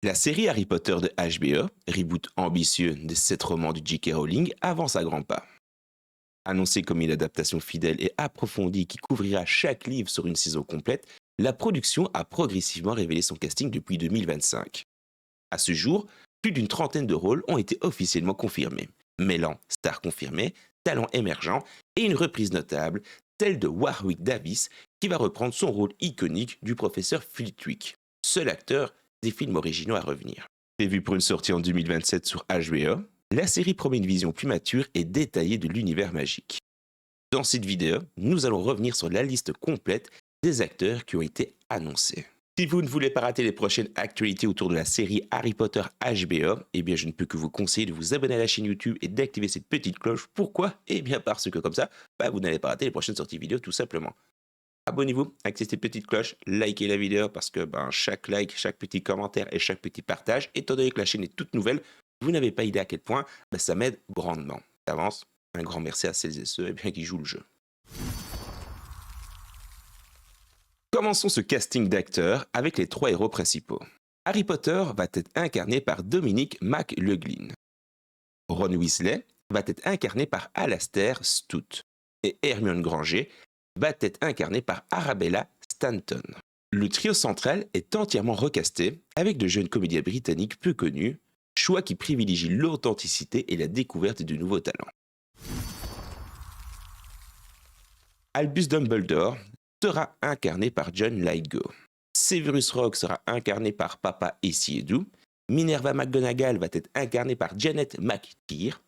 La série Harry Potter de HBO, reboot ambitieux de 7 romans de J.K. Rowling, avance à grands pas. Annoncée comme une adaptation fidèle et approfondie qui couvrira chaque livre sur une saison complète, la production a progressivement révélé son casting depuis 2025. À ce jour, plus d'une trentaine de rôles ont été officiellement confirmés, mêlant stars confirmées, talents émergents et une reprise notable, celle de Warwick Davis, qui va reprendre son rôle iconique du professeur Flitwick, seul acteur des films originaux à revenir. Prévu pour une sortie en 2027 sur HBO, la série promet une vision plus mature et détaillée de l'univers magique. Dans cette vidéo, nous allons revenir sur la liste complète des acteurs qui ont été annoncés. Si vous ne voulez pas rater les prochaines actualités autour de la série Harry Potter HBO, eh bien je ne peux que vous conseiller de vous abonner à la chaîne YouTube et d'activer cette petite cloche. Pourquoi? Eh bien parce que comme ça, vous n'allez pas rater les prochaines sorties vidéo tout simplement. Abonnez-vous, activez cette petite cloche, likez la vidéo parce que chaque like, chaque petit commentaire et chaque petit partage, étant donné que la chaîne est toute nouvelle, vous n'avez pas idée à quel point ça m'aide grandement. D'avance, un grand merci à celles et ceux qui jouent le jeu. Commençons ce casting d'acteurs avec les 3 héros principaux. Harry Potter va être incarné par Dominic McLaughlin. Ron Weasley va être incarné par Alastair Stout. Et Hermione Granger va être incarnée par Arabella Stanton. Le trio central est entièrement recasté avec de jeunes comédiens britanniques peu connus, choix qui privilégie l'authenticité et la découverte de nouveaux talents. Albus Dumbledore sera incarné par John Lithgow. Severus Rogue sera incarné par Papa Essiedu. Minerva McGonagall va être incarnée par Janet McTeer.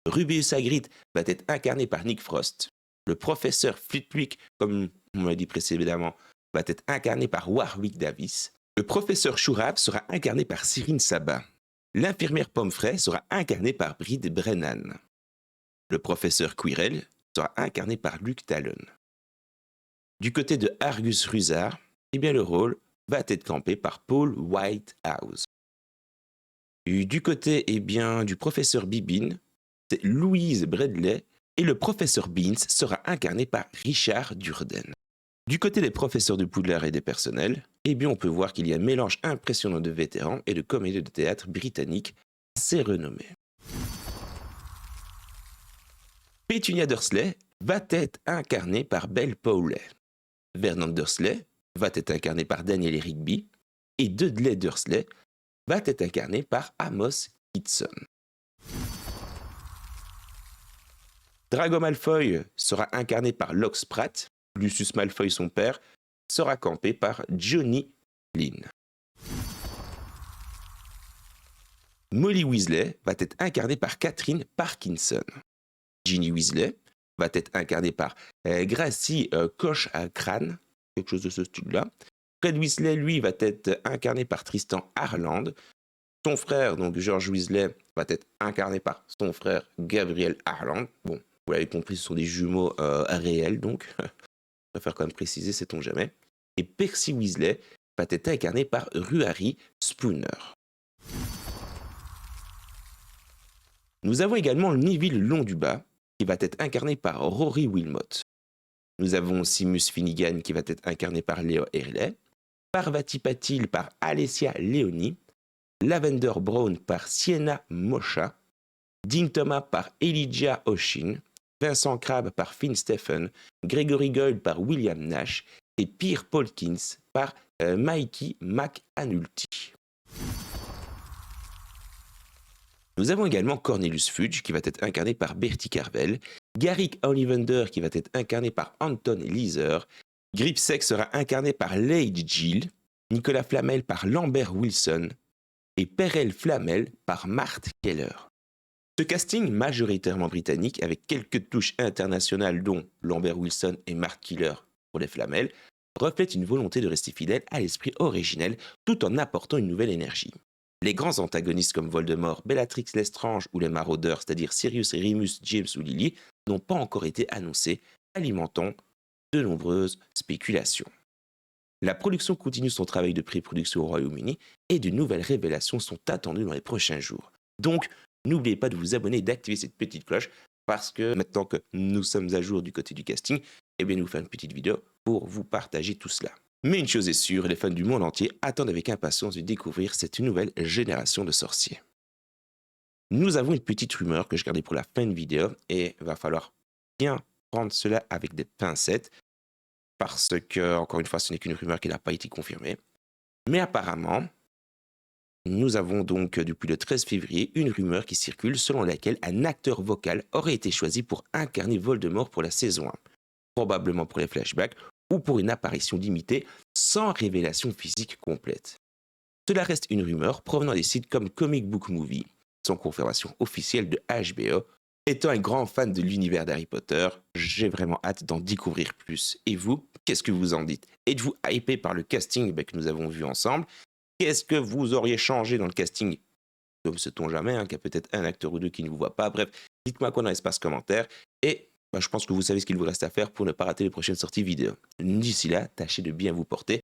Rubeus Hagrid va être incarné par Nick Frost. Le professeur Flitwick, comme on l'a dit précédemment, va être incarné par Warwick Davis. Le professeur Shurab sera incarné par Cyrine Sabah. L'infirmière Pomfrey sera incarnée par Brid Brennan. Le professeur Quirrell sera incarné par Luke Talon. Du côté de Argus Rusard, le rôle va être campé par Paul Whitehouse. Du côté du professeur Bibbin, c'est Louise Bradley et le professeur Beans sera incarné par Richard Durden. Du côté des professeurs de Poudlard et des personnels, on peut voir qu'il y a un mélange impressionnant de vétérans et de comédiens de théâtre britanniques assez renommés. Petunia Dursley va être incarnée par Belle Powley. Vernon Dursley va être incarné par Daniel Rigby et Dudley Dursley va être incarné par Amos Kitson. Drago Malfoy sera incarné par Locke Spratt. Lucius Malfoy, son père, sera campé par Johnny Lynn. Molly Weasley va être incarnée par Catherine Parkinson. Ginny Weasley va être incarnée par Gracie Koch-Crane, quelque chose de ce style-là. Fred Weasley, lui, va être incarné par Tristan Harland. Son frère, donc George Weasley, va être incarné par son frère Gabriel Harland. Bon, vous l'avez compris, ce sont des jumeaux réels, donc je préfère quand même préciser, sait-on jamais. Et Percy Weasley va être incarné par Ruari Spooner. Nous avons également Neville Londubat, qui va être incarné par Rory Wilmot. Nous avons Seamus Finnegan, qui va être incarné par Léo Hurley. Parvati Patil par Alessia Leoni. Lavender Brown par Sienna Mocha. Dean Thomas par Elijah Oshin. Vincent Crabbe par Finn Stephen. Gregory Goyle par William Nash. Et Pierre Polkins par Mikey McAnulty. Nous avons également Cornelius Fudge qui va être incarné par Bertie Carvel, Garrick Ollivander qui va être incarné par Anton Leeser, Gripsec sera incarné par Lady Gill, Nicolas Flamel par Lambert Wilson et Perel Flamel par Marthe Keller. Ce casting majoritairement britannique avec quelques touches internationales dont Lambert Wilson et Marthe Keller pour les Flamel reflète une volonté de rester fidèle à l'esprit originel tout en apportant une nouvelle énergie. Les grands antagonistes comme Voldemort, Bellatrix Lestrange ou les maraudeurs, c'est-à-dire Sirius, Remus, James ou Lily, n'ont pas encore été annoncés, alimentant de nombreuses spéculations. La production continue son travail de pré-production au Royaume-Uni et de nouvelles révélations sont attendues dans les prochains jours. Donc, n'oubliez pas de vous abonner et d'activer cette petite cloche parce que maintenant que nous sommes à jour du côté du casting, nous faisons une petite vidéo pour vous partager tout cela. Mais une chose est sûre, les fans du monde entier attendent avec impatience de découvrir cette nouvelle génération de sorciers. Nous avons une petite rumeur que je gardais pour la fin de vidéo et va falloir bien prendre cela avec des pincettes parce que, encore une fois, ce n'est qu'une rumeur qui n'a pas été confirmée. Mais apparemment, nous avons donc depuis le 13 février une rumeur qui circule selon laquelle un acteur vocal aurait été choisi pour incarner Voldemort pour la saison 1, probablement pour les flashbacks ou pour une apparition limitée sans révélation physique complète. Cela reste une rumeur provenant des sites comme Comic Book Movie, sans confirmation officielle de HBO. Étant un grand fan de l'univers d'Harry Potter, j'ai vraiment hâte d'en découvrir plus. Et vous, qu'est-ce que vous en dites? Êtes-vous hypé par le casting que nous avons vu ensemble? Qu'est-ce que vous auriez changé dans le casting? Comme sait-on jamais, qu'il y a peut-être un acteur ou deux qui ne vous voit pas. Bref, dites-moi quoi dans l'espace commentaire. Et je pense que vous savez ce qu'il vous reste à faire pour ne pas rater les prochaines sorties vidéo. D'ici là, tâchez de bien vous porter.